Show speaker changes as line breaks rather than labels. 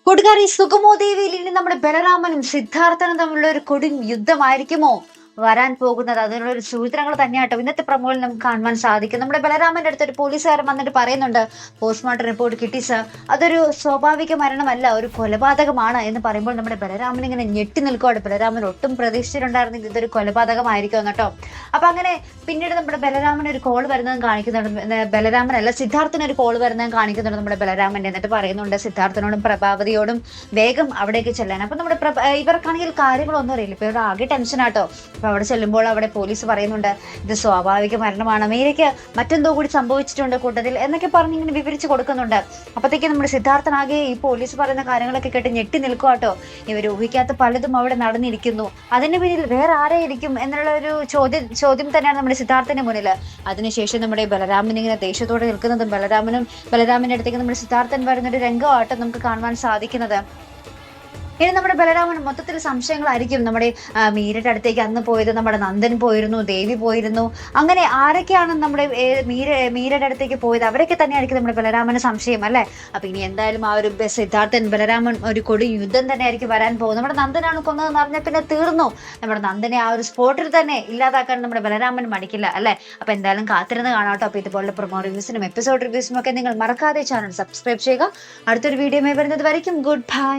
കൂട്ടുകാരി സുഗമോ ദേവിയിൽ ഇനി നമ്മുടെ ബലരാമനും സിദ്ധാർത്ഥനും തമ്മിലുള്ള ഒരു കൊടും യുദ്ധമായിരിക്കുമോ വരാൻ പോകുന്നത്? അതിനുള്ള ഒരു സൂചനകൾ തന്നെയാട്ടോ ഇന്നത്തെ പ്രമോയിൽ നമുക്ക് കാണുവാൻ സാധിക്കും. നമ്മുടെ ബലരാമന്റെ അടുത്ത് ഒരു പോലീസുകാരൻ വന്നിട്ട് പറയുന്നുണ്ട്, പോസ്റ്റ്മോർട്ടം റിപ്പോർട്ട് കിട്ടി സർ, അതൊരു സ്വാഭാവിക മരണമല്ല, ഒരു കൊലപാതകമാണ് എന്ന് പറയുമ്പോൾ നമ്മുടെ ബലരാമൻ ഇങ്ങനെ ഞെട്ടി നിൽക്കുവാണ്. ബലരാമൻ ഒട്ടും പ്രതീക്ഷിച്ചിട്ടുണ്ടായിരുന്നെങ്കിൽ ഇതൊരു കൊലപാതകമായിരിക്കും കേട്ടോ. അപ്പൊ അങ്ങനെ പിന്നീട് നമ്മുടെ ബലരാമന് ഒരു കോൾ വരുന്നതും കാണിക്കുന്നുണ്ട്. ബലരാമനല്ല, സിദ്ധാർത്ഥന് ഒരു കോൾ വരുന്നതും കാണിക്കുന്നുണ്ട് നമ്മുടെ ബലരാമന്റെ. എന്നിട്ട് പറയുന്നുണ്ട് സിദ്ധാർത്ഥനോടും പ്രഭാവതിയോടും വേഗം അവിടേക്ക് ചെല്ലാൻ. അപ്പൊ നമ്മുടെ ഇവർക്കാണെങ്കിൽ കാര്യങ്ങളൊന്നും അറിയില്ല. ഇപ്പൊ ഇവിടെ ആകെ ടെൻഷനാട്ടോ. അപ്പൊ അവിടെ ചെല്ലുമ്പോൾ അവിടെ പോലീസ് പറയുന്നുണ്ട്, ഇത് സ്വാഭാവിക മരണമാണ്, മീരയ്ക്ക് മറ്റെന്തോ കൂടി സംഭവിച്ചിട്ടുണ്ട് കൂട്ടത്തിൽ എന്നൊക്കെ പറഞ്ഞ് ഇങ്ങനെ വിവരിച്ച് കൊടുക്കുന്നുണ്ട്. അപ്പത്തേക്ക് നമ്മുടെ സിദ്ധാർത്ഥനാകെ ഈ പോലീസ് പറയുന്ന കാര്യങ്ങളൊക്കെ കേട്ട് ഞെട്ടി നിൽക്കുവാട്ടോ. ഇവർ ഊഹിക്കാത്ത പലതും അവിടെ നടന്നിരിക്കുന്നു, അതിന് പിന്നിൽ വേറെ ആരായിരിക്കും എന്നുള്ള ഒരു ചോദ്യം തന്നെയാണ് നമ്മുടെ സിദ്ധാർത്ഥന്റെ മുന്നിൽ. അതിനുശേഷം നമ്മുടെ ബലരാമൻ ഇങ്ങനെ ദേഷ്യത്തോടെ നിൽക്കുന്നതും ബലരാമന്റെ അടുത്തേക്ക് നമ്മുടെ സിദ്ധാർത്ഥൻ വരുന്ന ഒരു രംഗമാട്ടോ നമുക്ക് കാണുവാൻ സാധിക്കുന്നത്. ഇനി നമ്മുടെ ബലരാമൻ മൊത്തത്തിൽ സംശയങ്ങളായിരിക്കും. നമ്മുടെ മീരയുടെ അടുത്തേക്ക് അന്ന് പോയത് നമ്മുടെ നന്ദൻ പോയിരുന്നു, ദേവി പോയിരുന്നു, അങ്ങനെ ആരൊക്കെയാണ് നമ്മുടെ മീരയുടെ അടുത്തേക്ക് പോയത് അവരൊക്കെ തന്നെയായിരിക്കും നമ്മുടെ ബലരാമന് സംശയം അല്ലെ. അപ്പൊ ഇനി എന്തായാലും ആ ഒരു സിദ്ധാർത്ഥൻ ബലരാമൻ ഒരു കൊടി യുദ്ധം തന്നെ ആയിരിക്കും വരാൻ പോകുന്നത്. നമ്മുടെ നന്ദനാണ് കൊന്നതെന്ന് അറിഞ്ഞാൽ പിന്നെ തീർന്നു. നമ്മുടെ നന്ദനെ ആ ഒരു സ്പോട്ടിൽ തന്നെ ഇല്ലാതാക്കാൻ നമ്മുടെ ബലരാമൻ മടിക്കില്ല അല്ലെ. അപ്പൊ എന്തായാലും കാത്തിരുന്ന് കാണാട്ടോ. അപ്പൊ ഇതുപോലുള്ള പ്രൊമോ റിവ്യൂസിനും എപ്പിസോഡ് റിവ്യൂസിനും ഒക്കെ നിങ്ങൾ മറക്കാതെ ചാനൽ സബ്സ്ക്രൈബ് ചെയ്യുക. അടുത്തൊരു വീഡിയോ വരുന്നത് വരയ്ക്കും ഗുഡ് ബൈ.